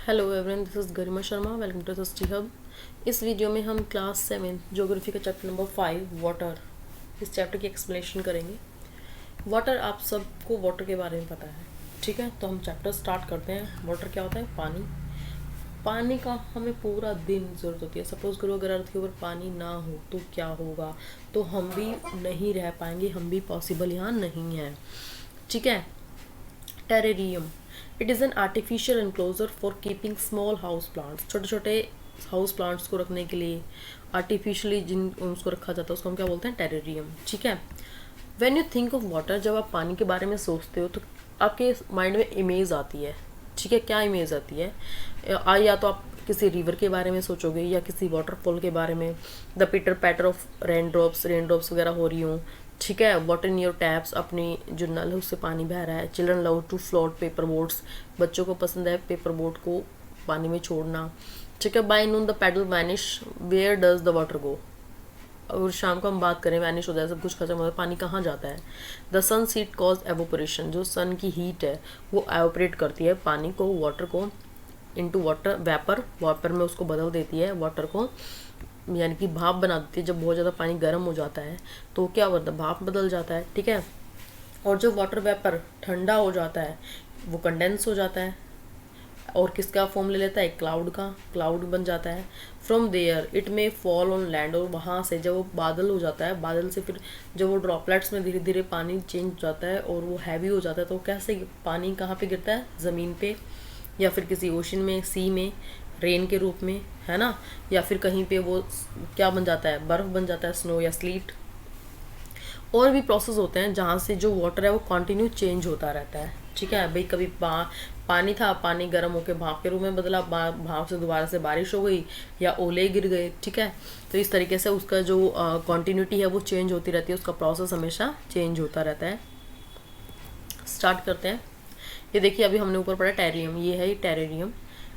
Hello everyone, this is Garima Sharma. Welcome to Sasti hub. इस video में हम क्लास 7 ज्योग्राफी का चैप्टर नंबर 5 वाटर, इस चैप्टर की एक्सप्लेनेशन करेंगे। वाटर, आप सबको वाटर के बारे में पता है, ठीक है। तो हम चैप्टर स्टार्ट करते हैं। वाटर क्या होता है? पानी। पानी का हमें पूरा दिन ज़रूरत होती है। सपोज करो अगर अर्थ के ऊपर पानी ना हो तो क्या होगा, तो हम भी नहीं रह पाएंगे, हम भी पॉसिबल यहाँ नहीं है, ठीक है। Terrarium, it is an artificial enclosure for keeping small house plants. छोटे छोटे हाउस प्लांट्स को रखने के लिए आर्टिफिशियली जिन उसको रखा जाता है उसको हम क्या बोलते हैं? टेरेरियम, ठीक है। When you think of water, जब आप पानी के बारे में सोचते हो तो आपके माइंड में इमेज आती है, ठीक है। क्या इमेज आती है? या तो आप किसी रिवर के बारे में सोचोगे या किसी वाटरफॉल के बारे में, द पिटर पैटर ऑफ रेन ड्रॉप्स वगैरह हो रही हूँ, ठीक है। वाटर इन योर टैप्स, अपनी जो नल है उससे पानी बह रहा है। Children love to float paper boats, बच्चों को पसंद है पेपर बोट को पानी में छोड़ना, ठीक है। By noon the puddle vanish, where does the water go. और शाम को हम बात करें, वैनिश हो जाए, सब कुछ खत्म हो जाए, पानी कहाँ जाता है? The sun heat cause evaporation, जो सन की हीट है वो एवोपरेट करती है पानी को, वाटर को, इनटू वाटर वेपर, वापर में उसको बदल देती है वाटर को, यानी कि भाप बना देती है। जब बहुत ज़्यादा पानी गर्म हो जाता है तो क्या होता है? भाप बदल जाता है, ठीक है। और जो वाटर वेपर ठंडा हो जाता है वो कंडेंस हो जाता है और किसका फॉर्म ले लेता है? क्लाउड का, क्लाउड बन जाता है। From there it may fall on land, और वहाँ से जब वो बादल हो जाता है, बादल से फिर जब वो ड्रॉपलेट्स में धीरे धीरे पानी चेंज हो जाता है और वो हैवी हो जाता है, तो कैसे पानी कहाँ पे गिरता है? ज़मीन पे, या फिर किसी ओशन में, सी में, रेन के रूप में, है ना। या फिर कहीं पे वो क्या बन जाता है? बर्फ़ बन जाता है, स्नो या स्लीट। और भी प्रोसेस होते हैं जहाँ से जो वाटर है वो कंटिन्यू चेंज होता रहता है, ठीक है भाई। कभी पानी था, पानी गर्म होकर भाप के रूप में बदला, भाप से दोबारा से बारिश हो गई या ओले गिर गए, ठीक है। तो इस तरीके से उसका जो कंटिन्यूटी है वो चेंज होती रहती है, उसका प्रोसेस हमेशा चेंज होता रहता है। स्टार्ट करते हैं। ये देखिए, अभी हमने ऊपर पढ़ा टेरेरियम, ये है टेरेरियम।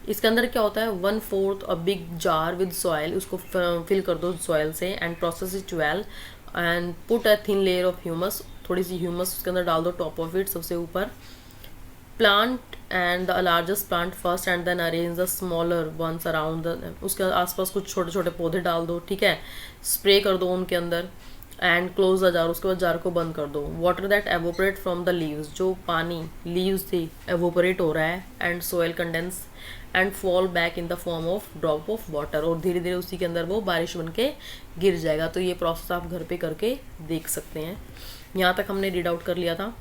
इसके अंदर क्या होता है? 1/4 a big jar with soil, उसको फिल कर दो सॉयल से, and process it well and put a thin layer of humus, थोड़ी सी ह्यूमस उसके अंदर डाल दो, टॉप ऑफ इट, सबसे ऊपर। Plant and the largest plant first and then arrange the smaller ones around the, उसके आसपास कुछ छोटे छोटे पौधे डाल दो, ठीक है। स्प्रे कर दो उनके अंदर एंड क्लोज द जार, उसके बाद जार को बंद कर दो। Water that evaporate from the leaves, जो पानी लीव्स थी एवोपरेट हो रहा है, and soil condense and fall back in the form of drop of water, और धीरे धीरे उसी के अंदर वो बारिश बन के गिर जाएगा। तो ये प्रोसेस आप घर पे करके देख सकते हैं। यहाँ तक हमने रीड आउट कर लिया था।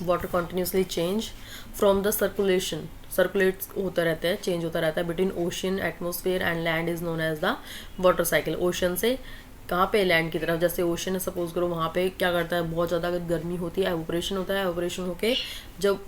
Water continuously change from the circulation, circulate होता रहता है, चेंज होता रहता है between ocean, atmosphere and land is known as the water cycle. Ocean से कहाँ पे? लैंड की तरफ। जैसे ओशन है, सपोज करो, वहाँ पे क्या करता है? बहुत ज़्यादा अगर गर्मी होती है, एवोपरेशन होता है, एवोपरेशन होके जब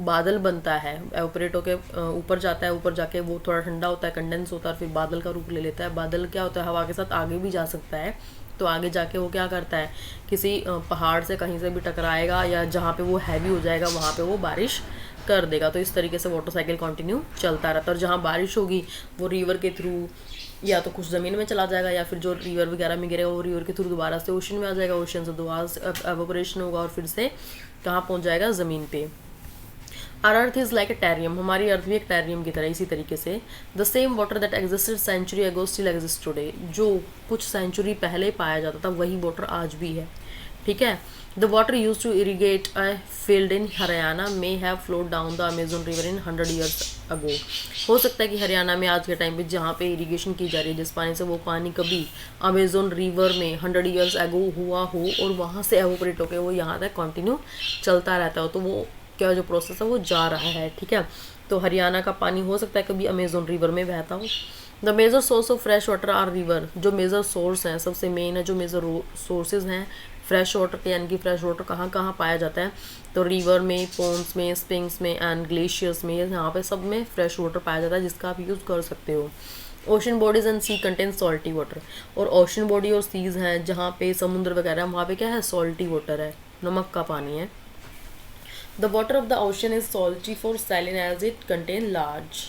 बादल बनता है, एवोपरेट होके ऊपर जाता है, ऊपर जाके वो थोड़ा ठंडा होता है, कंडेंस होता है, फिर बादल का रूप ले लेता है। बादल क्या होता है? हवा के साथ आगे भी जा सकता है, तो आगे जाके वो क्या करता है? किसी पहाड़ से कहीं से भी टकराएगा, या जहाँ पे वो हैवी हो जाएगा वहाँ पे वो बारिश कर देगा। तो इस तरीके से वाटर साइकिल कंटिन्यू चलता रहता है। और जहाँ बारिश होगी वो रिवर के थ्रू या तो कुछ ज़मीन में चला जाएगा, या फिर जो रिवर वगैरह में गिरेगा वो रिवर के थ्रू दोबारा से ओशन में आ जाएगा, ओशन से दोबारा से एवोपरेशन होगा और फिर से कहाँ पहुँच जाएगा? ज़मीन पे। Our earth is like a terrarium, हमारी अर्थ भी एक टेरियम की तरह, इसी तरीके से। The same water that existed century ago still exist today, जो कुछ सेंचुरी पहले पाया जाता था वही वाटर आज भी है, ठीक है। The water use to irrigate a field in Haryana may have flowed down the Amazon river in 100 years ago. हो सकता है कि हरियाणा में आज के टाइम पे जहाँ पे इरीगेशन की जा रही है जिस पानी से, वो पानी कभी अमेजोन रिवर में 100 ईयर्स अगो हुआ हो और वहाँ से एवोपरेट होकर वो यहाँ तक कंटिन्यू चलता रहता हो, तो वो क्या जो प्रोसेस है वो जा रहा है, ठीक है। तो हरियाणा का पानी हो सकता है कभी अमेजोन रिवर में बहता हो। The major source of fresh water are river, जो मेजर सोर्स हैं, सबसे मेन है जो मेजर सोर्सेज हैं फ्रेश वाटर के, यानी कि फ्रेश वाटर कहाँ कहाँ पाया जाता है? तो रिवर में, पोन्स में, स्प्रिंग्स में एंड ग्लेशियर्स में, यहाँ पे सब में फ्रेश वाटर पाया जाता है जिसका आप यूज़ कर सकते हो। Ocean bodies and sea contain salty water, और ओशन बॉडी और सीज हैं जहाँ पे समुद्र वगैरह, वहाँ पे क्या है? सॉल्टी वाटर है, नमक का पानी है। The water of the ocean is salty for saline as it contain large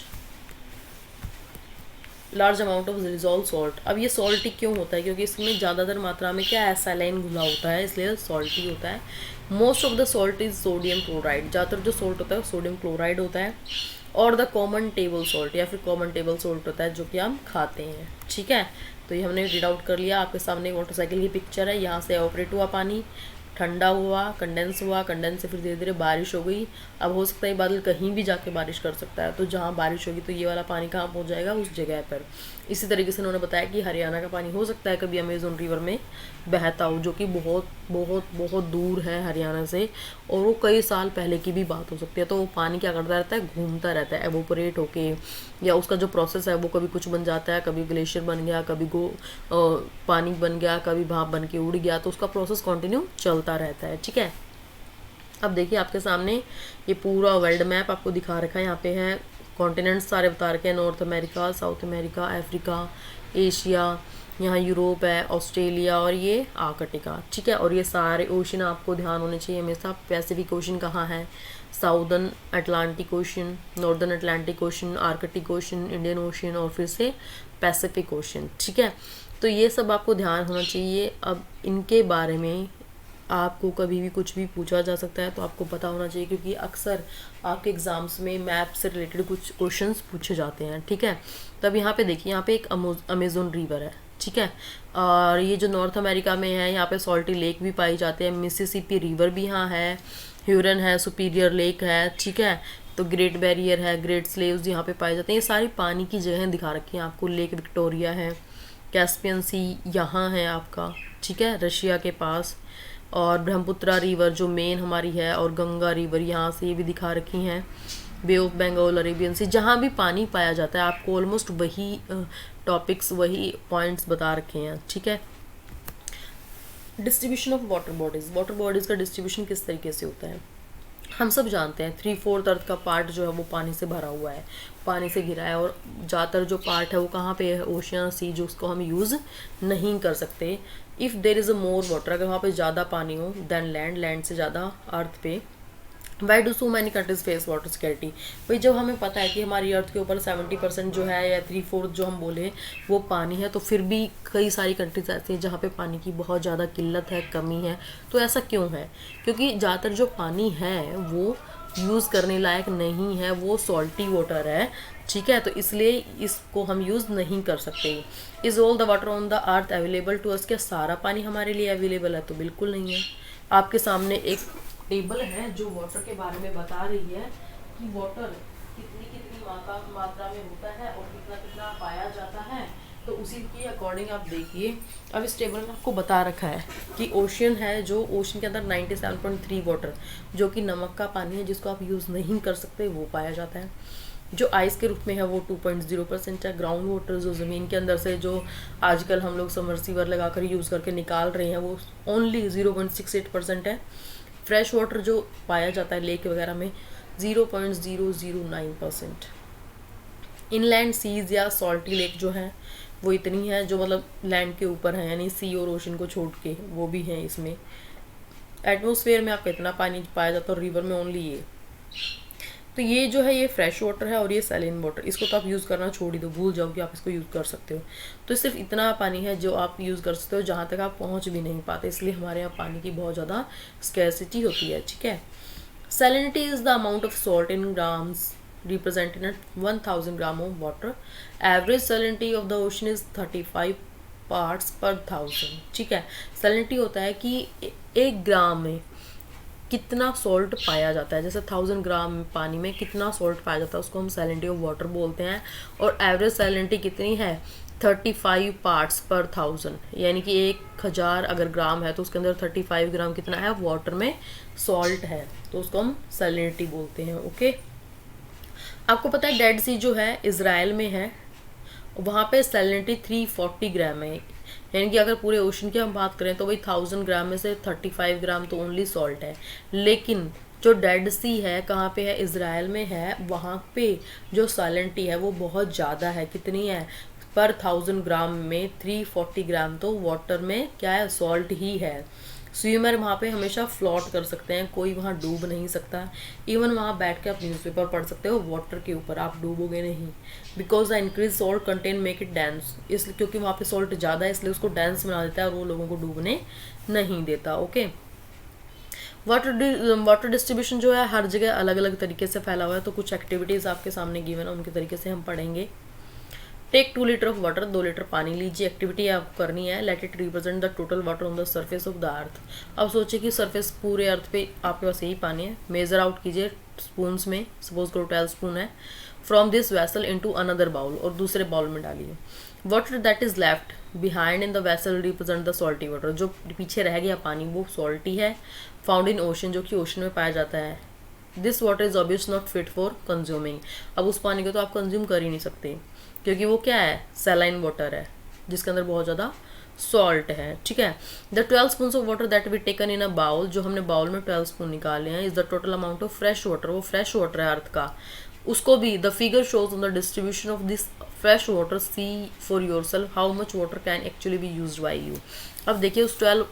amount of dissolved salt। अब ये salty क्यों होता है? क्योंकि इसमें ज़्यादातर मात्रा में क्या है? saline घुला होता है, इसलिए salty होता है। Most of the salt is sodium chloride, ज़्यादातर जो salt होता है वो sodium chloride होता है। और द कॉमन टेबल सॉल्ट, या फिर कॉमन टेबल सॉल्ट होता है जो कि हम खाते हैं, ठीक है। तो ये हमने रीड आउट कर लिया। आपके सामने मोटरसाइकिल की पिक्चर है, यहाँ से ऑपरेट हुआ पानी, ठंडा हुआ, कंडेंस हुआ, कंडेंस से फिर धीरे धीरे बारिश हो गई। अब हो सकता है बादल कहीं भी जाके बारिश कर सकता है, तो जहाँ बारिश होगी तो ये वाला पानी कहाँ पहुँच जाएगा, उस जगह पर। इसी तरीके से उन्होंने बताया कि हरियाणा का पानी हो सकता है कभी अमेजोन रिवर में बहता हो, जो कि बहुत बहुत बहुत दूर है हरियाणा से, और वो कई साल पहले की भी बात हो सकती है। तो वो पानी क्या करता रहता है, घूमता रहता है एवोपरेट होके, या उसका जो प्रोसेस है वो कभी कुछ बन जाता है, कभी ग्लेशियर बन गया, कभी पानी बन गया, कभी भाप बन के उड़ गया, तो उसका प्रोसेस कंटिन्यू चलता रहता है, ठीक है। अब देखिए आपके सामने ये पूरा वर्ल्ड मैप आपको दिखा रखा है। यहाँ पे है कॉन्टिनेंट्स सारे बता रखे हैं, north America, south America, Africa, Asia, यहाँ यूरोप है, ऑस्ट्रेलिया और ये आर्कटिका, ठीक है। और ये सारे ओशन आपको ध्यान होने चाहिए हमेशा। पैसिफिक ओशन कहाँ है, southern Atlantic ocean, northern Atlantic ocean, Arctic ocean, Indian ocean और फिर से पैसिफिक ओशन, ठीक है। तो ये सब आपको ध्यान होना चाहिए। अब इनके बारे में आपको कभी भी कुछ भी पूछा जा सकता है, तो आपको पता होना चाहिए, क्योंकि अक्सर आपके एग्जाम्स में मैप से रिलेटेड कुछ क्वेश्चंस पूछे जाते हैं, ठीक है। तब यहाँ पे देखिए, यहाँ पे एक अमेजोन रिवर है, ठीक है। और ये जो नॉर्थ अमेरिका में है, यहाँ पे सॉल्टी लेक भी पाई जाते हैं, मिसिसिपी रिवर भी यहाँ है, ह्यूरन है, सुपीरियर लेक है, ठीक है। तो ग्रेट बैरियर है, ग्रेट स्लेव्स यहाँ पे पाए जाते हैं। ये सारी पानी की जगह दिखा रखी हैं आपको। लेक विक्टोरिया है, कैस्पियन सी यहाँ है आपका, ठीक है, रशिया के पास। और ब्रह्मपुत्रा रिवर जो मेन हमारी है, और गंगा रिवर यहाँ से ये भी दिखा रखी हैं। बे ऑफ बंगाल, अरेबियन सी, जहाँ भी पानी पाया जाता है आपको ऑलमोस्ट वही टॉपिक्स, वही पॉइंट्स बता रखे हैं, ठीक है। Distribution of water bodies, water bodies का डिस्ट्रीब्यूशन किस तरीके से होता है, हम सब जानते हैं 3/4 अर्थ का पार्ट जो है वो पानी से भरा हुआ है, पानी से घिरा है। और ज़्यादातर जो पार्ट है वो कहाँ पे है, ओशियन सी, जो उसको हम यूज़ नहीं कर सकते। If there is a more water, अगर वहाँ पे ज़्यादा पानी हो देन लैंड, लैंड से ज़्यादा अर्थ पे। Why do so many countries face water security, भाई जब हमें पता है कि हमारी अर्थ के ऊपर 70% जो है, या 3/4 जो हम बोले वो पानी है, तो फिर भी कई सारी कंट्रीज ऐसी हैं जहाँ पे पानी की बहुत ज़्यादा किल्लत है, कमी है। तो ऐसा क्यों है, क्योंकि ज़्यादातर जो पानी है वो यूज़ करने लायक नहीं है, वो सॉल्टी वाटर है, ठीक है। तो इसलिए इसको हम यूज़ नहीं कर सकते। Is all the water on the earth available to us, क्या सारा पानी हमारे लिए अवेलेबल है, तो बिल्कुल नहीं है। आपके सामने एक टेबल है जो वाटर के बारे में बता रही है कि वाटर कितनी कितनी मात्रा में होता है और कितना कितना पाया जाता है। तो उसी के अकॉर्डिंग आप देखिए, अब इस टेबल में आपको बता रखा है कि ओशियन है, जो ओशन के अंदर 97.3 वाटर, जो कि नमक का पानी है जिसको आप यूज़ नहीं कर सकते, वो पाया जाता है। जो आइस के रूप में है वो 2.0% है। ग्राउंड वाटर जो ज़मीन के अंदर से जो आजकल हम लोग सबमर्सिबल लगाकर यूज़ करके निकाल रहे हैं, वो ओनली 0.68% है। फ्रेश वाटर जो पाया जाता है लेक वगैरह में 0.009%। इनलैंड सीज या सॉल्टी लेक जो है वो इतनी है, जो मतलब लैंड के ऊपर है, यानी सी और ओशन को छोड़ के वो भी है इसमें। एटमॉस्फेयर में आपका इतना पानी पाया जाता है, रिवर में ओनली ये। तो ये जो है ये फ्रेश वाटर है, और ये सैलिन वाटर, इसको तो आप यूज़ करना छोड़ ही दो, भूल जाओ कि आप इसको यूज़ कर सकते हो। तो सिर्फ इतना पानी है जो आप यूज़ कर सकते हो, जहाँ तक आप पहुँच भी नहीं पाते, इसलिए हमारे यहाँ पानी की बहुत ज़्यादा स्कैरसिटी होती है, ठीक है। Salinity is the amount of salt in grams represented at 1000 gram of water. Average salinity of the ocean is 35 parts per thousand, ठीक है। salinity होता है कि 1 ग्राम में कितना सॉल्ट पाया जाता है, जैसे 1000 ग्राम पानी में कितना सॉल्ट पाया जाता है, उसको हम सैलिनिटी ऑफ वाटर बोलते हैं। और एवरेज सैलिनिटी कितनी है, 35 पार्ट्स पर 1000, यानी कि 1000 अगर ग्राम है तो उसके अंदर 35 ग्राम कितना है, वाटर में सॉल्ट है, तो उसको हम सैलिनिटी बोलते हैं, ओके। आपको पता है डेड सी जो है इज़राइल में है, वहाँ पे सैलिनिटी 340 ग्राम है, यानी कि अगर पूरे ओशन की हम बात करें तो वही 1000 ग्राम में से 35 ग्राम तो ओनली सॉल्ट है। लेकिन जो डेड सी है कहाँ पे है, इज़राइल में है, वहाँ पे जो सैलिनिटी है वो बहुत ज़्यादा है। कितनी है, पर 1000 ग्राम में 340 ग्राम तो वाटर में क्या है, सॉल्ट ही है। स्विमर वहाँ पे हमेशा फ्लोट कर सकते हैं, कोई वहाँ डूब नहीं सकता। इवन वहाँ बैठ के आप न्यूज़पेपर पढ़ सकते हो वाटर के ऊपर, आप डूबोगे नहीं। Because the increase salt contain make it dense, इसलिए क्योंकि वहाँ पे सॉल्ट ज़्यादा है इसलिए उसको डेंस बना देता है और वो लोगों को डूबने नहीं देता, ओके। वाटर डिस्ट्रीब्यूशन जो है हर जगह अलग अलग तरीके से फैला हुआ है, तो कुछ एक्टिविटीज़ आपके सामने गिवन है, उनके तरीके से हम पढ़ेंगे। Take 2 litre of water, 2 litre पानी लीजिए। एक्टिविटी आपको करनी है, let it represent the total water on the surface of the earth. अब सोचिए कि सरफेस पूरे अर्थ पे आपके पास यही पानी है। मेजर आउट कीजिए स्पून्स में, सपोज करो 12 स्पून है, from this vessel into another bowl, और दूसरे बाउल में डालिए। Water that is left behind in the vessel represent the salty water, जो पीछे रह गया पानी वो सॉल्टी है, फाउंड इन ओशन, जो कि ओशन में पाया जाता है। This water is obvious not fit for consuming, अब उस पानी को तो आप कंज्यूम कर ही नहीं सकते, क्योंकि वो क्या है, सैलाइन वाटर है जिसके अंदर बहुत ज़्यादा सॉल्ट है। ठीक है, the 12 spoon of water that we taken in a bowl, जो हमने बाउल में 12 स्पून निकाले हैं, is the total amount of fresh water, वो फ्रेश वाटर है अर्थ का। उसको भी the figure shows on the distribution of this fresh water, see for yourself how much water can actually be use by you. अब देखिए उस 12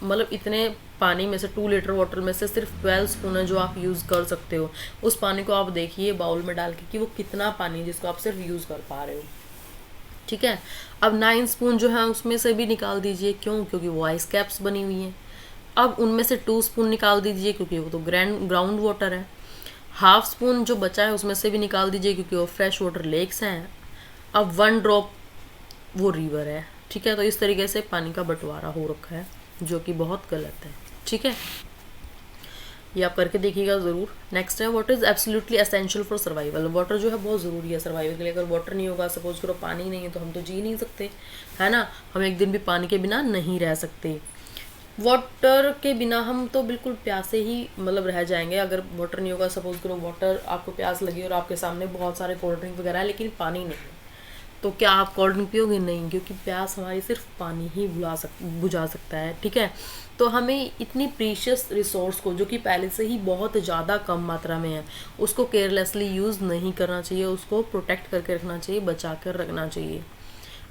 मतलब इतने पानी में से 2 लीटर वाटर में से सिर्फ 12 स्पून है जो आप यूज़ कर सकते हो। उस पानी को आप देखिए बाउल में डाल के कि वो कितना पानी है जिसको आप सिर्फ यूज़ कर पा रहे हो। ठीक है, अब 9 स्पून जो है उसमें से भी निकाल दीजिए, क्यों, क्योंकि वो आइस कैप्स बनी हुई हैं। अब उनमें से 2 स्पून निकाल दीजिए क्योंकि वो तो ग्राउंड वाटर है। हाफ स्पून जो बचा है उसमें से भी निकाल दीजिए क्योंकि वो फ्रेश वाटर लेक्स हैं। अब 1 ड्रॉप वो रिवर है। ठीक है, तो इस तरीके से पानी का बंटवारा हो रखा है जो कि बहुत गलत है। ठीक है, ये आप करके देखिएगा ज़रूर। नेक्स्ट है, water is absolutely essential for survival. Water जो है बहुत ज़रूरी है सर्वाइवल के लिए। अगर वाटर नहीं होगा, सपोज करो पानी नहीं है, तो हम तो जी नहीं सकते, है ना। हम एक दिन भी पानी के बिना नहीं रह सकते। वाटर के बिना हम तो बिल्कुल प्यासे ही मतलब रह जाएंगे। अगर वाटर नहीं होगा, सपोज करो वाटर आपको प्यास लगी और आपके सामने बहुत सारे कोल्ड ड्रिंक वगैरह है लेकिन पानी नहीं है, तो क्या आप कोल्ड ड्रिंक पियोगे? नहीं, क्योंकि प्यास हमारी सिर्फ पानी ही बुझा सकता है। ठीक है, तो हमें इतनी प्रीशियस रिसोर्स को, जो कि पहले से ही बहुत ज़्यादा कम मात्रा में है, उसको केयरलेसली यूज़ नहीं करना चाहिए, उसको प्रोटेक्ट करके रखना चाहिए, बचा कर रखना चाहिए।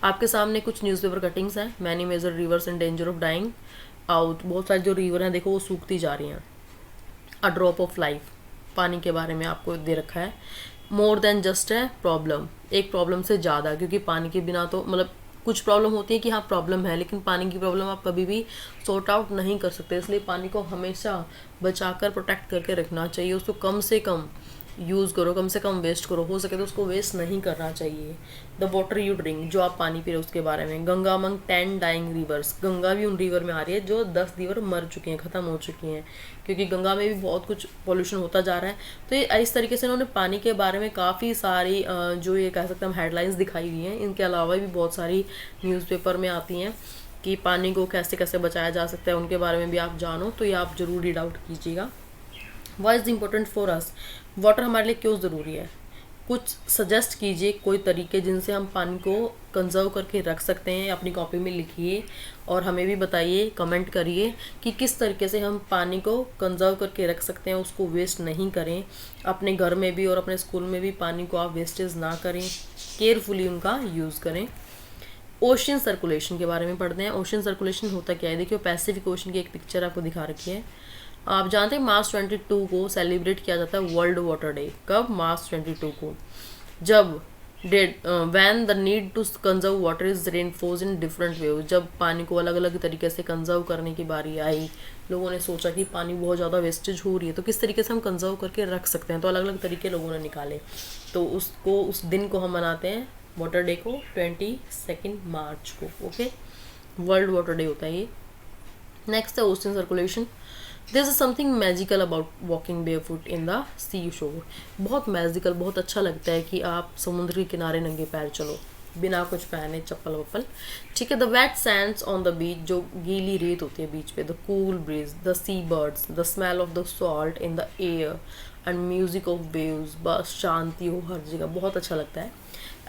आपके सामने कुछ न्यूज़पेपर कटिंग्स हैं। Many major rivers in danger of dying out, बहुत सारी जो रिवर हैं देखो वो सूखती जा रही हैं। अ ड्रॉप ऑफ लाइफ, पानी के बारे में आपको दे रखा है। मोर देन जस्ट है प्रॉब्लम, एक प्रॉब्लम से ज़्यादा, क्योंकि पानी के बिना तो मतलब कुछ प्रॉब्लम होती है कि हाँ प्रॉब्लम है, लेकिन पानी की प्रॉब्लम आप कभी भी सॉर्ट आउट नहीं कर सकते। इसलिए पानी को हमेशा बचाकर प्रोटेक्ट करके रखना चाहिए। उसको कम से कम यूज़ करो, कम से कम वेस्ट करो, हो सके तो उसको वेस्ट नहीं करना चाहिए। द वाटर यू ड्रिंक, जो आप पानी पी रहे हो उसके बारे में। Ganga among 10 dying rivers, Ganga भी उन रिवर में आ रही है जो 10 रिवर मर चुकी हैं, ख़त्म हो चुकी हैं, क्योंकि गंगा में भी बहुत कुछ पोल्यूशन होता जा रहा है। तो ये इस तरीके से इन्होंने पानी के बारे में काफ़ी सारी जो ये कह सकते हैं हम हेडलाइंस दिखाई हुई हैं। इनके अलावा भी बहुत सारी न्यूज़पेपर में आती हैं कि पानी को कैसे कैसे बचाया जा सकता है, उनके बारे में भी आप जानो, तो ये आप ज़रूर रीड आउट कीजिएगा। Why is important for us, water हमारे लिए क्यों ज़रूरी है। कुछ सजेस्ट कीजिए कोई तरीके जिनसे हम पानी को कंजर्व करके रख सकते हैं, अपनी कॉपी में लिखिए और हमें भी बताइए, कमेंट करिए कि किस तरीके से हम पानी को कंजर्व करके रख सकते हैं, उसको वेस्ट नहीं करें। अपने घर में भी और अपने स्कूल में भी पानी को आप वेस्टेज ना करें, केयरफुली उनका यूज़ करें। ओशन सर्कुलेशन के बारे में पढ़ते हैं। ओशन सर्कुलेशन होता क्या है, देखिए पैसिफिक ओशन की एक पिक्चर आपको दिखा रखी है। आप जानते हैं मार्च 22 को सेलिब्रेट किया जाता है वर्ल्ड वाटर डे। कब? मार्च 22 को, जब when the need to conserve water is reinforce in different way. जब पानी को अलग अलग तरीके से कंजर्व करने की बारी आई, लोगों ने सोचा कि पानी बहुत ज़्यादा वेस्टेज हो रही है, तो किस तरीके से हम कंजर्व करके रख सकते हैं, तो अलग अलग तरीके लोगों ने निकाले। तो उस दिन को हम मनाते हैं वाटर डे को 22 मार्च को। ओके, वर्ल्ड वाटर डे होता है ये। नेक्स्ट है ocean circulation. This is something magical about walking barefoot in the sea shore. बहुत मैजिकल, बहुत अच्छा लगता है कि आप समुद्र के किनारे नंगे पैर चलो बिना कुछ पहने, चप्पल वप्पल। ठीक है, the wet sands on the beach, जो गीली रेत होती है बीच पे, the cool breeze, the sea birds, the smell of the salt in the air and music of waves. बस शांति हो हर जगह, बहुत अच्छा लगता है।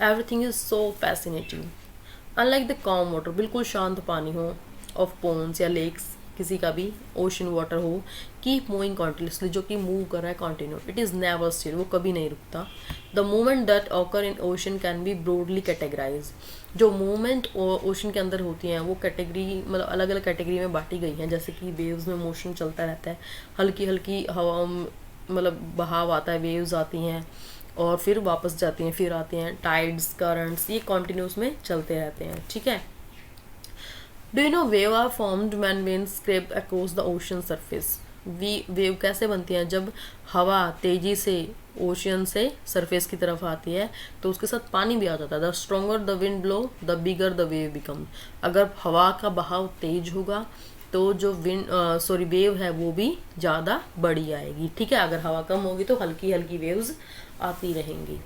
Everything is so fascinating. Unlike the calm water, बिल्कुल शांत पानी हो, ऑफ पोन्स या लेक्स, किसी का भी ओशन वाटर हो, कीप मूविंग कॉन्टिन्यूसली, जो कि मूव कर रहा है continue, it is never still, वो कभी नहीं रुकता। The movement that occur in ocean can be broadly categorise. जो मूवमेंट ओशन के अंदर होती हैं वो कैटेगरी मतलब अलग अलग कैटेगरी में बांटी गई हैं। जैसे कि वेव्स में मोशन चलता रहता है, हल्की हल्की हवा मतलब बहाव आता है, वेव्स आती हैं और फिर वापस जाती हैं, फिर आती हैं, टाइड्स, करंट्स, ये कॉन्टिन्यूस में चलते रहते हैं। ठीक है, do you know wave are formed when wind scrape across the ocean surface. Wave कैसे बनती हैं? जब हवा तेजी से ओशियन से सरफेस की तरफ आती है तो उसके साथ पानी भी आ जाता है। The stronger the wind blow the bigger the wave become. अगर हवा का बहाव तेज होगा तो जो वेव है वो भी ज़्यादा बड़ी आएगी, ठीक है। अगर हवा कम होगी तो हल्की हल्की वेव्स आती रहेंगी।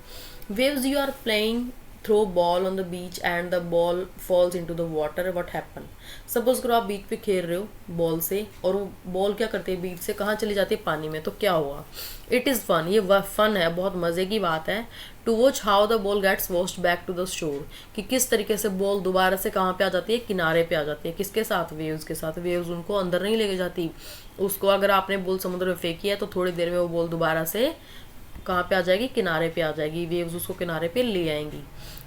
Waves, you are playing throw ball on the beach and the ball falls into the water, what happen. Suppose करो आप बीच पे खेल रहे हो बॉल से और वो बॉल क्या करती है, बीच से कहाँ चली जाती है, पानी में, तो क्या हुआ? इट इज़ फन, ये फन है, बहुत मज़े की बात है। To watch how the ball gets washed back to the shore, कि किस तरीके से बॉल दोबारा से कहाँ पे आ जाती है, किनारे पे आ जाती है। किसके साथ? वेव्स के साथ। वेव्स उनको अंदर नहीं लेके जाती। उसको अगर आपने बॉल समुद्र में फेंकी है तो थोड़ी देर में वो बॉल दोबारा से कहाँ पे आ जाएगी, किनारे पे आ जाएगी। वेव्स उसको किनारे पे ले आएंगी।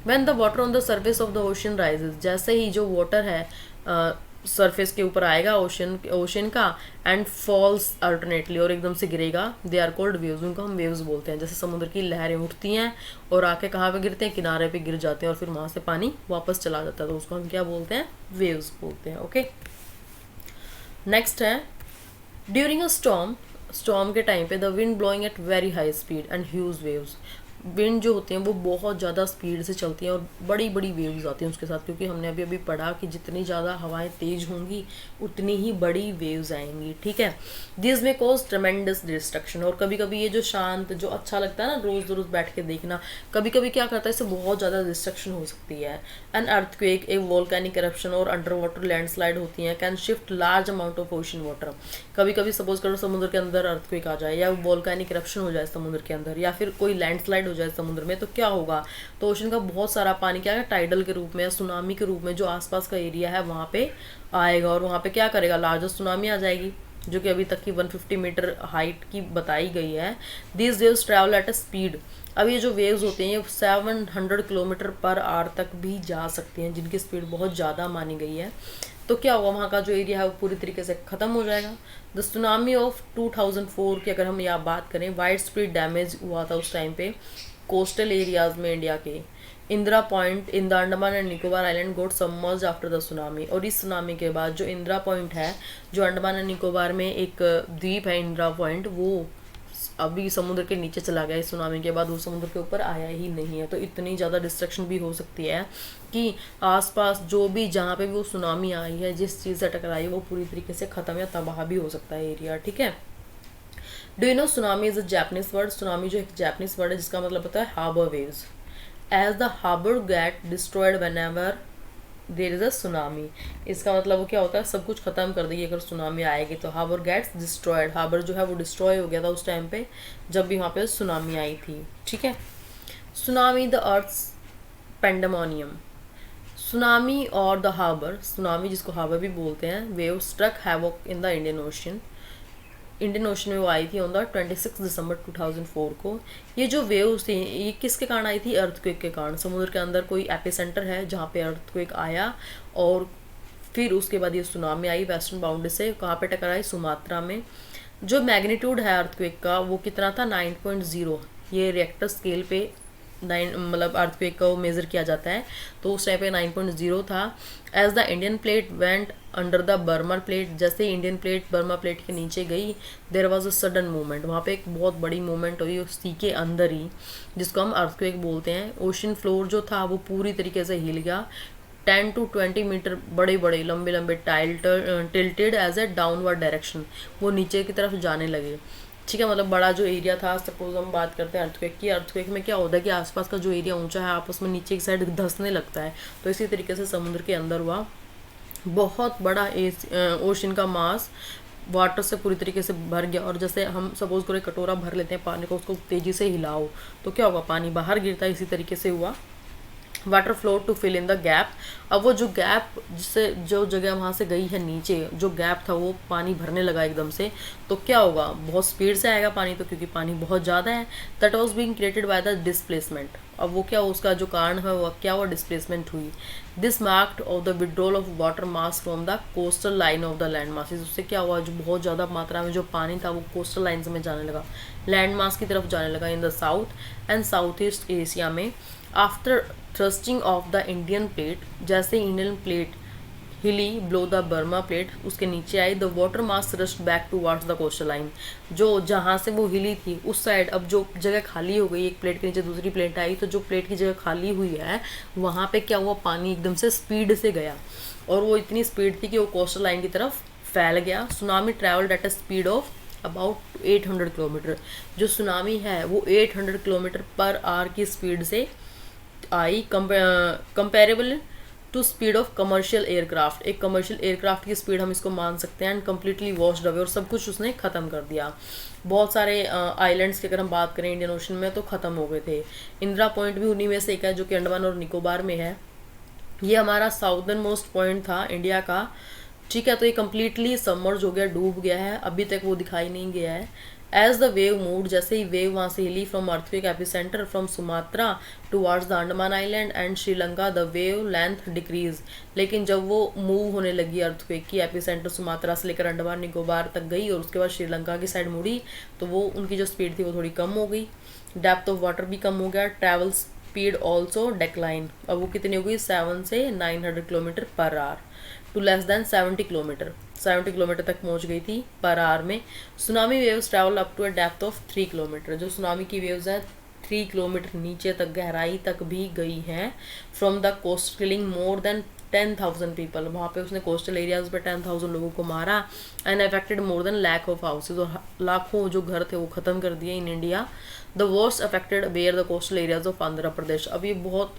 When the water on the surface of the ocean rises, जैसे ही जो वाटर है सरफेस के ऊपर आएगा ओशन का, एंड फॉल्स अल्टरनेटली, और एकदम से गिरेगा, दे आर कॉल्ड वेव्स, उनको हम वेव्स बोलते हैं। जैसे समुद्र की लहरें उठती हैं और आके कहाँ पे गिरते हैं, किनारे पे गिर जाते हैं और फिर वहाँ से पानी वापस चला जाता है, तो उसको हम क्या बोलते हैं, वेव्स बोलते हैं। ओके, नेक्स्ट है ड्यूरिंग अ स्टॉर्म के टाइम पे the wind blowing at very high speed and huge waves. Wind जो होती हैं वो बहुत ज़्यादा स्पीड से चलती हैं और बड़ी बड़ी वेव्स आती हैं उसके साथ, क्योंकि हमने अभी अभी पढ़ा कि जितनी ज़्यादा हवाएं तेज होंगी उतनी ही बड़ी वेव्स आएंगी, ठीक है। दिस में कॉज ट्रेमेंडस डिस्ट्रक्शन, और कभी कभी ये जो शांत, जो अच्छा लगता है ना रोज़ रोज़ बैठ के देखना, कभी कभी क्या करता है, इससे बहुत ज़्यादा डिस्ट्रक्शन हो सकती है। An earthquake, A volcanic corruption और अंडर वाटर लैंडस्लाइड होती हैं, can shift large amount of ocean water. कभी कभी सपोज करो समुद्र के अंदर अर्थक्वेक आ जाए या वोल्केनिक करप्शन हो जाए समुद्र के अंदर, या फिर कोई लैंडस्लाइड हो जाए समुद्र में, तो क्या होगा, तो ओशन का बहुत सारा पानी क्या है, टाइडल के रूप में या सुनामी के रूप में जो आसपास का एरिया है वहाँ पे आएगा, और वहाँ पे क्या करेगा, लार्जेस्ट सुनामी आ जाएगी, जो कि अभी तक की 150 मीटर हाइट की बताई गई है। This waves travel at a speed, अब ये जो वेव्स होते हैं ये 700 किलोमीटर पर आवर तक भी जा सकती हैं, जिनकी स्पीड बहुत ज़्यादा मानी गई है। तो क्या होगा, वहाँ का जो एरिया है वो पूरी तरीके से ख़त्म हो जाएगा। द सुनामी ऑफ 2004 की अगर हम यहाँ बात करें, वाइड स्प्रेड डैमेज हुआ था उस टाइम पे कोस्टल एरियाज में इंडिया के। Indira point in the Andaman and Nicobar island got submerged after the tsunami, और इस सुनामी के बाद जो इंदिरा पॉइंट है, जो अंडमान एंड निकोबार में एक द्वीप है इंदिरा पॉइंट, वो अभी समुद्र के नीचे चला गया इस सुनामी के बाद, वो समुद्र के ऊपर आया ही नहीं है। तो इतनी ज़्यादा डिस्ट्रक्शन भी हो सकती है कि आसपास जो भी जहाँ पे भी वो सुनामी आई है, जिस चीज़ से टकराई है, वो पूरी तरीके से ख़त्म या तबाह भी हो सकता है एरिया, ठीक है। Do you know tsunami is a Japanese word, tsunami जो एक जैपनीज वर्ड है जिसका मतलब होता है harbour waves. As the harbour get destroyed whenever there is a tsunami, इसका मतलब वो क्या होता है, सब कुछ ख़त्म कर देगी अगर सुनामी आएगी तो। हार्बर गेट्स डिस्ट्रॉयड, हार्बर जो है वो डिस्ट्रॉय हो गया था उस टाइम पे जब भी वहाँ पे सुनामी आई थी, ठीक है। Tsunami the earth's pandemonium, tsunami और द हार्बर, सुनामी जिसको हार्बर भी बोलते हैं, wave struck havoc in the Indian Ocean, Indian Ocean में वो आई थी ऑन द 26 दिसंबर 2004 को। ये जो वेव्स थी ये किसके कारण आई थी, अर्थक्वेक के कारण। समुद्र के अंदर कोई एपिसेंटर है जहाँ पे अर्थक्वेक आया और फिर उसके बाद ये सुनामी आई वेस्टर्न बाउंड्री से, कहाँ पे टकराई, सुमात्रा में। जो मैग्नीट्यूड है अर्थक्वेक का वो कितना था, 9.0, ये रिएक्टर स्केल पे 9 मतलब अर्थक्वेक को मेज़र किया जाता है, तो उस टाइम पे 9.0 था। As the Indian plate went under the Burma plate, जैसे ही इंडियन प्लेट बर्मा प्लेट के नीचे गई, there was a sudden movement, वहाँ पे एक बहुत बड़ी मूवमेंट हुई उस सी के अंदर ही, जिसको हम अर्थक्वेक बोलते हैं। ओशन फ्लोर जो था वो पूरी तरीके से हिल गया, 10 to 20 मीटर बड़े बड़े लंबे लंबे tilted as a downward direction, वो नीचे की तरफ जाने लगे, ठीक है। मतलब बड़ा जो एरिया था, सपोज हम बात करते हैं अर्थक्वेक की, अर्थक्वेक में क्या होता है कि आसपास का जो एरिया ऊंचा है आपस में नीचे की साइड धंसने लगता है, तो इसी तरीके से समुद्र के अंदर हुआ। बहुत बड़ा ओशन का मास वाटर से पूरी तरीके से भर गया, और जैसे हम सपोज करो कटोरा भर लेते हैं पानी को, उसको तेज़ी से हिलाओ तो क्या होगा, पानी बाहर गिरता है, इसी तरीके से हुआ। Water flow to fill in the gap, अब वो जो गैप जिससे जो जगह वहाँ से गई है नीचे, जो गैप था वो पानी भरने लगा एकदम से, तो क्या होगा, बहुत स्पीड से आएगा पानी, तो क्योंकि पानी बहुत ज़्यादा है। That was being created by the displacement, अब वो क्या, उसका जो कारण है वो क्या हुआ, डिस्प्लेसमेंट हुई। This marked of the withdrawal of water mass from the coastal line of the land masses, उससे क्या हुआ, जो बहुत ज़्यादा मात्रा में जो पानी था वो कोस्टल लाइन में जाने लगा, लैंड मास की तरफ जाने लगा in the south and south east Asia में। After thrusting of the Indian plate, जैसे Indian plate hilly below the Burma plate, उसके नीचे आई। The water mass rushed back towards the coastal line, जो जहाँ से वो हिली थी उस साइड अब जो जगह खाली हो गई, एक प्लेट के नीचे दूसरी प्लेट आई, तो जो प्लेट की जगह खाली हुई है वहाँ पे क्या हुआ, पानी एकदम से स्पीड से गया और वो इतनी स्पीड थी कि वो कोस्टल लाइन की तरफ फैल गया। Tsunami travelled at a speed of about 800 kilometre, जो सुनामी है वो 800 किलोमीटर पर आवर की स्पीड से आई, comparable to speed of commercial aircraft. एक कमर्शियल एयरक्राफ्ट की स्पीड हम इसको मान सकते हैं। एंड कम्प्लीटली वॉश्ड अवे, और सब कुछ उसने ख़त्म कर दिया। बहुत सारे आइलैंड्स की अगर हम बात करें इंडियन ओशन में तो ख़त्म हो गए थे। इंदिरा पॉइंट भी उन्हीं में से एक है जो कि अंडमान और निकोबार में है। ये हमारा साउदर्न मोस्ट पॉइंट था इंडिया का, ठीक है। तो ये कम्प्लीटली सबमर्ज हो गया, डूब गया है, अभी तक वो दिखाई नहीं गया है। एज द वेव मूव, जैसे ही वेव वहाँ से हिली from earthquake epicentre from Sumatra towards the Andaman island and Sri Lanka, the wave length decrease. लेकिन जब वो मूव होने लगी अर्थक्वेक की, एपिसेंटर सुमात्रा से लेकर अंडमान निकोबार तक गई और उसके बाद श्रीलंका की साइड मुड़ी, तो वो उनकी जो स्पीड थी वो थोड़ी कम हो गई। डेप्थ ऑफ वाटर भी कम हो गया। ट्रैवल स्पीड ऑल्सो डेक्लाइन, अब वो कितनी हो गई, 7 से 900 kilometre per hour to less than 70 kilometre, 70 kilometre तक पहुंच गई थी पर आवर में। Tsunami waves travel up to a depth of 3 kilometre, जो सुनामी की वेव्स हैं 3 किलोमीटर नीचे तक गहराई तक भी गई हैं। From the coast killing more than 10,000 people, वहाँ पे उसने कोस्टल एरियाज पे 10,000 लोगों को मारा। And affected more than lakh of houses, और लाखों जो घर थे वो ख़त्म कर दिए in India. The worst affected were the coastal areas of Andhra Pradesh, अब ये बहुत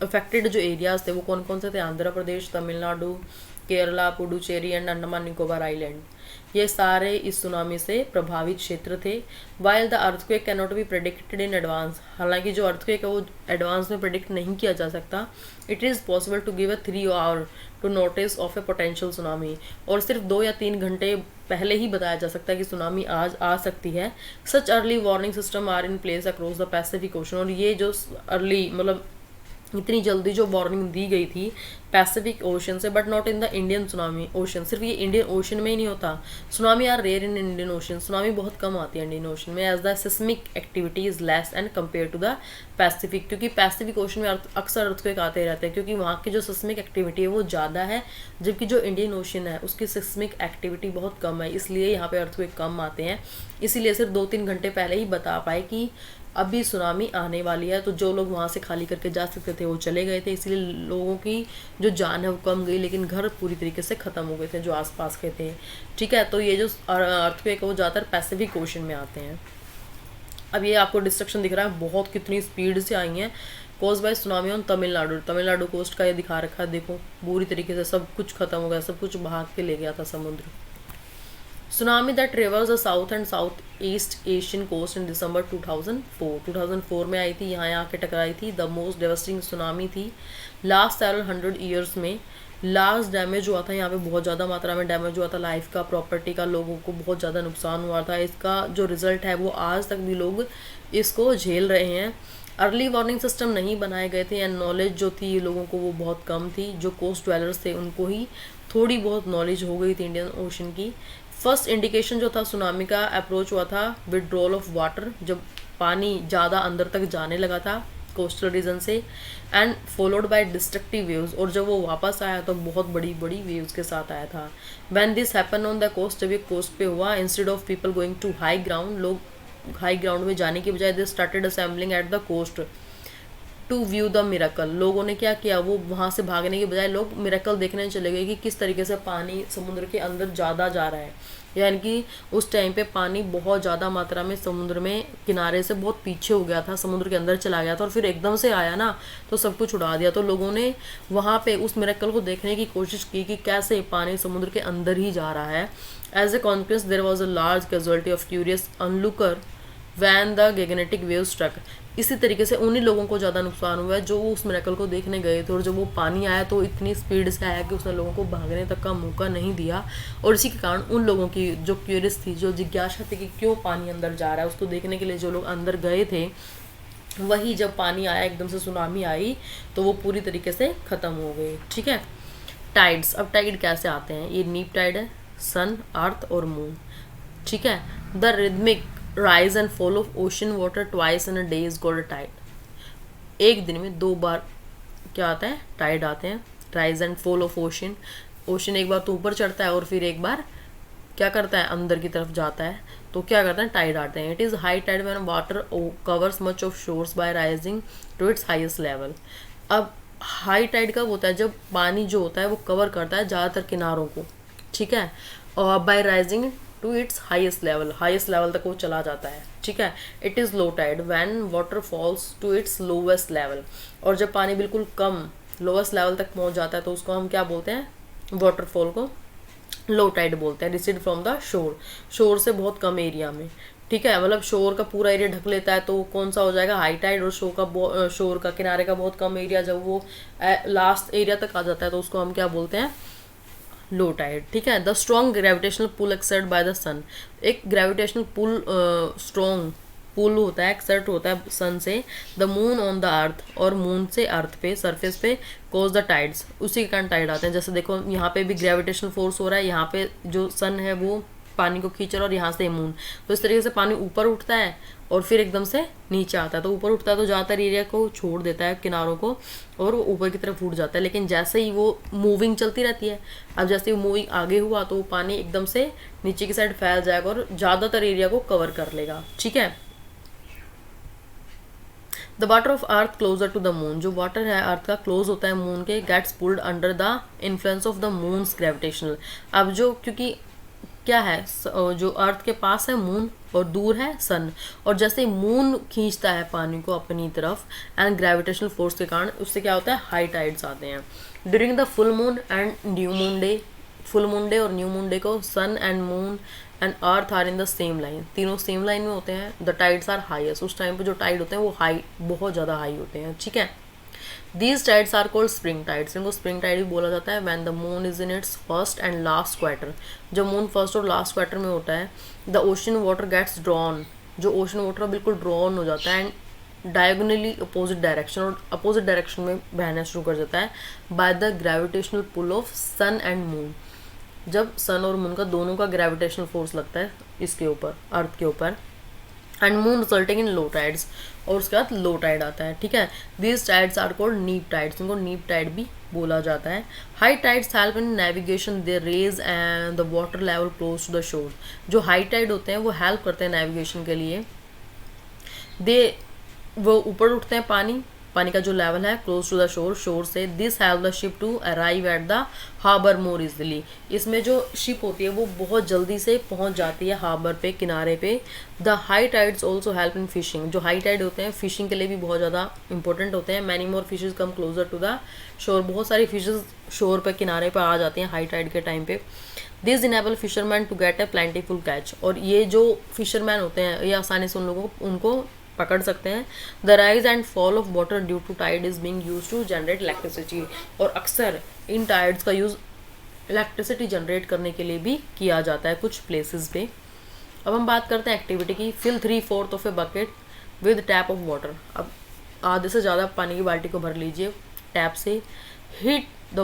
अफेक्टेड जो एरियाज थे वो कौन कौन से थे, आंध्र प्रदेश, तमिलनाडु, केरला, पुडुचेरी एंड अंडमान निकोबार आइलैंड, ये सारे इस सुनामी से प्रभावित क्षेत्र थे। While the earthquake can not be predicted in advance, हालांकि जो अर्थक्वेक है वो एडवांस में प्रेडिक्ट नहीं किया जा सकता। It is possible to give a 3 hour to notice of a potential tsunami, और सिर्फ 2 या 3 घंटे पहले ही बताया जा सकता है कि सुनामी आज आ सकती है। Such early warning system are in place across the Pacific Ocean, और ये जो अर्ली मतलब इतनी जल्दी जो वार्निंग दी गई थी पैसिफिक ओशन से, but not in the Indian tsunami ocean. सिर्फ ये इंडियन ओशन में ही नहीं होता, tsunami are rare in Indian Ocean, tsunami बहुत कम आती है इंडियन ओशन में। As the seismic activity is less and compare to the Pacific, क्योंकि पैसिफिक ओशन में अक्सर अर्थक्वेक आते रहते हैं, क्योंकि वहाँ की जो सिस्मिक एक्टिविटी है वो ज़्यादा है, जबकि जो इंडियन ओशन है उसकी सिस्मिक एक्टिविटी बहुत कम है, इसलिए यहाँ पे अर्थक्वेक कम आते हैं। इसीलिए सिर्फ 2-3 घंटे पहले ही बता पाए कि अभी सुनामी आने वाली है, तो जो लोग वहाँ से खाली करके जा सकते थे वो चले गए थे, इसलिए लोगों की जो जान है वो कम गई, लेकिन घर पूरी तरीके से ख़त्म हो गए थे जो आसपास के थे, ठीक है। तो ये जो अर्थक्वेक है वो ज़्यादातर पैसिफिक ओशन में आते हैं। अब ये आपको डिस्ट्रक्शन दिख रहा है, बहुत कितनी स्पीड से आई हैं, caused by tsunami on Tamil Nadu, Tamil Nadu coast का ये दिखा रखा है, देखो पूरी तरीके से सब कुछ ख़त्म हो गया, सब कुछ भाग के ले गया था समुद्र। Tsunami that traverse the south and south east Asian coast in December 2004 में आई थी, यहाँ आके टकराई थी। द मोस्ट डेवस्टिंग सुनामी थी लास्ट सेवरल 100 ईयर्स में। लास्ट डैमेज हुआ था यहाँ पे, बहुत ज़्यादा मात्रा में डैमेज हुआ था, लाइफ का, प्रॉपर्टी का, लोगों को बहुत ज़्यादा नुकसान हुआ था। इसका जो रिजल्ट है वो आज तक भी लोग इसको झेल रहे हैं। अर्ली वार्निंग सिस्टम नहीं बनाए गए थे, एंड नॉलेज जो थी लोगों को वो बहुत कम थी। जो कोस्ट ड्वेलर्स थे उनको ही थोड़ी बहुत नॉलेज हो गई थी इंडियन ओशन की। फर्स्ट इंडिकेशन जो था सुनामी का अप्रोच हुआ था विड्रॉल ऑफ वाटर, जब पानी ज़्यादा अंदर तक जाने लगा था कोस्टल रीजन से, and followed by destructive waves, और जब वो वापस आया तो बहुत बड़ी बड़ी वेव्स के साथ आया था। When this happen on the coast, जब ये कोस्ट पे हुआ, instead of people going to high ground, लोग हाई ग्राउंड में जाने के बजाय they started assembling at the coast to view the miracle. लोगों ने क्या किया, वो वहाँ से भागने के बजाय लोग मिरेकल देखने चले गए कि किस तरीके से पानी समुद्र के अंदर ज़्यादा जा रहा है, यानी कि उस टाइम पे पानी बहुत ज़्यादा मात्रा में समुद्र में किनारे से बहुत पीछे हो गया था, समुद्र के अंदर चला गया था, और फिर एकदम से आया ना तो सब कुछ उड़ा दिया। तो लोगों ने वहाँ पे उस मिरेकल को देखने की कोशिश की कि कैसे पानी समुद्र के अंदर ही जा रहा है। As a consequence there was a large casualty of curious onlooker when the gigantic wave struck. इसी तरीके से उन्हीं लोगों को ज़्यादा नुकसान हुआ है जो उस मिरेकल को देखने गए थे, और जब वो पानी आया तो इतनी स्पीड से आया कि उसने लोगों को भागने तक का मौका नहीं दिया, और इसी के कारण उन लोगों की जो क्यूरियस थी, जो जिज्ञासा थी कि क्यों पानी अंदर जा रहा है, उसको देखने के लिए जो लोग अंदर गए थे, वही जब पानी आया एकदम से सुनामी आई तो वो पूरी तरीके से ख़त्म हो गई, ठीक है। टाइड्स, अब टाइड कैसे आते हैं, ये नीप टाइड है, सन, अर्थ और मून, ठीक है। The rhythmic rise and fall of ocean water twice in a day is called a tide. एक दिन में 2 बार क्या आता है, टाइड आते हैं, rise and fall of ocean. Ocean एक बार तो ऊपर चढ़ता है और फिर एक बार क्या करता है, अंदर की तरफ जाता है, तो क्या करते हैं, टाइड आते हैं। It is high tide when water covers much of shores by rising to its highest level. अब हाई टाइड कब होता है, जब पानी जो होता है वो कवर करता है ज़्यादातर किनारों को, ठीक है, और by rising to its highest level तक वो चला जाता है, ठीक है। It is low tide when water falls to its lowest level, और जब पानी बिल्कुल कम लोवेस्ट लेवल तक पहुंच जाता है तो उसको हम क्या बोलते हैं, वाटरफॉल को लो टाइड बोलते हैं। रिसीड फ्रॉम द शोर से बहुत कम एरिया में, ठीक है, मतलब शोर का पूरा एरिया ढक लेता है तो कौन सा हो जाएगा, हाई टाइड। और शोर का किनारे का बहुत कम एरिया जब वो लास्ट एरिया तक आ जाता है तो उसको हम क्या बोलते हैं, लो टाइड, ठीक है। The strong gravitational pull exert by the sun, एक ग्रेविटेशनल पुल स्ट्रॉन्ग पुल होता है, एक्सर्ट होता है सन से, द मून ऑन द अर्थ, और मून से अर्थ पे सरफेस पे, कोज द टाइड्स, उसी के कारण टाइड आते हैं। जैसे देखो यहाँ पे भी ग्रेविटेशनल फोर्स हो रहा है, यहाँ पे जो सन है वो पानी को खींच रहा है और यहाँ से मून, तो इस तरीके से पानी ऊपर उठता है और फिर एकदम से नीचे आता है। तो ऊपर उठता है तो ज़्यादातर एरिया को छोड़ देता है, किनारों को, और वो ऊपर की तरफ उठ जाता है। लेकिन जैसे ही वो मूविंग चलती रहती है, अब जैसे ही मूविंग आगे हुआ तो वो पानी एकदम से नीचे की साइड फैल जाएगा और ज़्यादातर एरिया को कवर कर लेगा, ठीक है। The water of earth closer to the moon, जो वाटर है अर्थ का क्लोज होता है मून के, gets pulled under the influence of the moon's gravitational. अब जो क्योंकि क्या है, जो अर्थ के पास है मून और दूर है सन, और जैसे मून खींचता है पानी को अपनी तरफ एंड ग्रेविटेशनल फोर्स के कारण, उससे क्या होता है, हाई टाइड्स आते हैं। During the full moon and new moon day, full moon day और न्यू मून डे को sun and moon and earth are in the same line, तीनों सेम लाइन में होते हैं। द टाइड्स आर हाईएस्ट, उस time पे जो Tide होते हैं वो हाई, बहुत ज़्यादा हाई होते हैं, ठीक है। These tides are called spring tides, इनको स्प्रिंग टाइड भी बोला जाता है। When the moon is in its first and last quarter, जब मून फर्स्ट और लास्ट क्वार्टर में होता है, the ocean water gets drawn, जो ओशन वाटर बिल्कुल ड्रॉन हो जाता है एंड डायगोनली अपोजिट डायरेक्शन, और अपोजिट डायरेक्शन में बहना शुरू कर जाता है by the gravitational pull of sun and moon, जब सन और मून का दोनों का ग्रेविटेशनल फोर्स लगता है इसके ऊपर, अर्थ के ऊपर, and moon resulting in low tides, और उसके बाद लो टाइड आता है, ठीक है। These tides are called neap tides, इनको नीप टाइड भी बोला जाता है। High tides help in navigation, they raise and the water level close to the shore, जो हाई टाइड होते हैं वो हेल्प करते हैं नेविगेशन के लिए, वो ऊपर उठते हैं पानी का जो लेवल है क्लोज टू द शोर से। This help the ship to arrive at the harbour more easily, इसमें जो शिप होती है वो बहुत जल्दी से पहुंच जाती है हार्बर पे, किनारे पे। The high tides also help in fishing, जो हाई टाइड होते हैं फिशिंग के लिए भी बहुत ज़्यादा इंपॉर्टेंट होते हैं। Many more fishes come closer to the shore, बहुत सारी फिशेज शोर पे, किनारे पे आ जाती हैं हाई टाइड के टाइम पे। This enable fisherman to get a plentiful catch, और ये जो फिशरमैन होते हैं ये आसानी से उनको पकड़ सकते हैं। The rise and fall of water due to tide is being used to generate electricity, और अक्सर इन टाइड्स का यूज़ इलेक्ट्रिसिटी जनरेट करने के लिए भी किया जाता है कुछ प्लेसेस पे। अब हम बात करते हैं एक्टिविटी की। Fill 3/4 of a bucket with tap of water, अब आधे से ज़्यादा पानी की बाल्टी को भर लीजिए टैप से। Heat the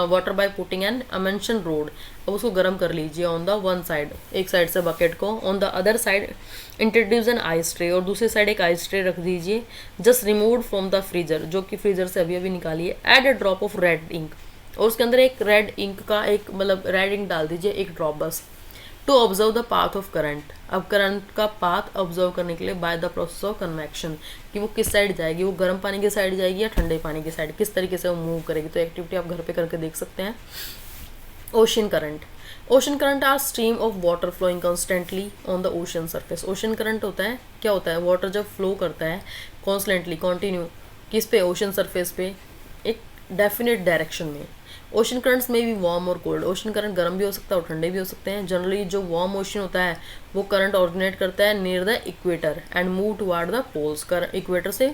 water by putting an immersion rod, अब उसको गर्म कर लीजिए ऑन द वन साइड, एक साइड से बकेट को, on the other side introduce an ice tray, और दूसरी साइड एक आइस ट्रे रख दीजिए। Just remove from the freezer, जो कि फ्रीजर से अभी निकालिए। Add a drop of red ink, और उसके अंदर एक रेड इंक का एक मतलब रेड इंक डाल दीजिए, एक ड्रॉप बस। To observe the path of current, अब करंट का पाथ ऑब्जर्व करने के लिए by the process of convection, कि वो किस साइड जाएगी, वो गर्म पानी की साइड जाएगी या ठंडे पानी की साइड, किस तरीके से वो मूव करेगी। तो एक्टिविटी आप घर पे करके देख सकते हैं। Ocean current, ocean current are stream of water flowing constantly on the ocean surface. Ocean current होता है, क्या होता है, वाटर जब फ्लो करता है कॉन्स्टेंटली, कॉन्टिन्यू, किस पे, ओशन सरफेस पे, एक डेफिनेट डायरेक्शन में। ओशन करंट्स में भी वार्म और कोल्ड, ओशन करंट गर्म भी हो सकता है और ठंडे भी हो सकते हैं। जनरली जो वार्म ओशन होता है वो करंट ऑरिजिनेट करता है near the equator and move toward the poles, equator से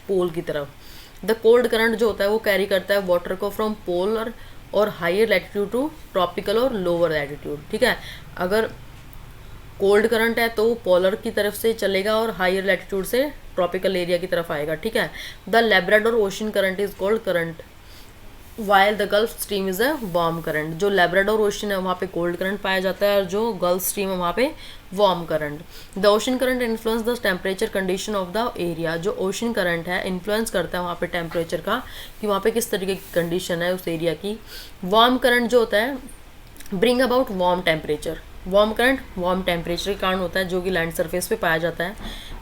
पोल की तरफ। द कोल्ड करंट जो होता है वो कैरी करता है वाटर को फ्रॉम पोलर और हायर लैटिट्यूड टू ट्रॉपिकल और लोअर लैटिट्यूड, ठीक है। अगर कोल्ड करंट है तो पोलर की तरफ से चलेगा और हायर लैटिट्यूड से ट्रॉपिकल एरिया की तरफ आएगा, ठीक है। The Labrador ocean current is called current, while the gulf stream is a warm current. जो लेब्राडोर ओशन है वहाँ पे कोल्ड करंट पाया जाता है और जो गल्फ स्ट्रीम है वहाँ पे warm current. The ocean current influence the temperature condition of the area. जो ओशन करंट है इन्फ्लुएंस करता है वहाँ पे टेम्परेचर का कि वहाँ पे किस तरीके की कंडीशन है उस एरिया की। वार्म करंट जो होता है bring about warm temperature. Warm current warm temperature के कारण होता है जो कि लैंड सरफेस पे पाया जाता है।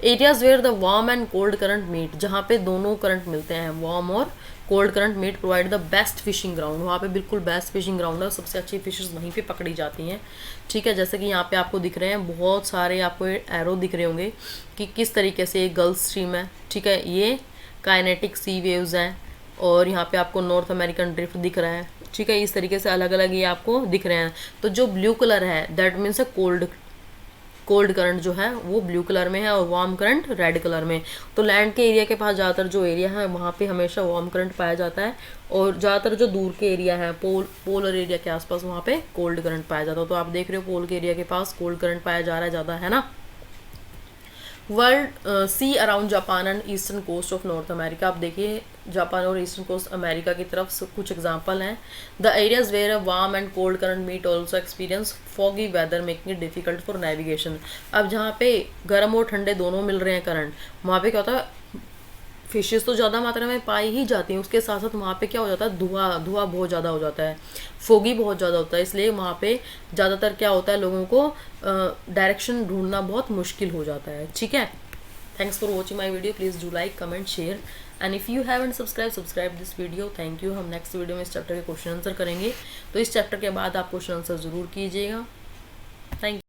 Areas where the warm and cold current meet. जहाँ पे दोनों करंट मिलते हैं वार्म और cold current meet provide the best fishing ground. वहाँ पे बिल्कुल बेस्ट फिशिंग ग्राउंड है, सबसे अच्छी फिशेस वहीं पे पकड़ी जाती हैं। ठीक है, जैसे कि यहाँ पे आपको दिख रहे हैं बहुत सारे आपको एरो दिख रहे होंगे कि किस तरीके से ये गल्फ स्ट्रीम है। ठीक है, ये काइनेटिक सी वेव्स हैं और यहाँ पे आपको नॉर्थ अमेरिकन ड्रिफ्ट दिख रहा है। ठीक है, इस तरीके से अलग अलग ये आपको दिख रहे हैं। तो जो ब्लू कलर है दैट मीन्स कोल्ड करंट जो है वो ब्लू कलर में है और वार्म करंट रेड कलर में। तो लैंड के एरिया के पास ज़्यादातर जो एरिया है वहाँ पे हमेशा वार्म करंट पाया जाता है और ज़्यादातर जो दूर के एरिया है पोलर एरिया के आसपास वहाँ पे कोल्ड करंट पाया जाता है। तो आप देख रहे हो पोल के एरिया के पास कोल्ड करंट पाया जा रहा है ज़्यादा, है ना। World sea around Japan and eastern coast of North America. आप देखिए जापान और ईस्टर्न कोस्ट अमेरिका की तरफ कुछ एग्जांपल हैं। The areas where a warm and cold current meet also experience foggy weather making it difficult for navigation. अब जहाँ पे गर्म और ठंडे दोनों मिल रहे हैं करंट, वहाँ पे क्या होता है फिशेस तो ज़्यादा मात्रा में पाई ही जाती हैं, उसके साथ साथ वहाँ पे क्या हो जाता है धुआं बहुत ज़्यादा हो जाता है, फोगी बहुत ज़्यादा होता है। इसलिए वहाँ पे ज़्यादातर क्या होता है लोगों को डायरेक्शन ढूंढना बहुत मुश्किल हो जाता है। ठीक है, thanks for watching my video. Please do like comment share and if you haven't subscribe this video. Thank you. हम नेक्स्ट वीडियो में इस चैप्टर के क्वेश्चन आंसर करेंगे, तो इस चैप्टर के बाद आप क्वेश्चन आंसर ज़रूर कीजिएगा। Thank you.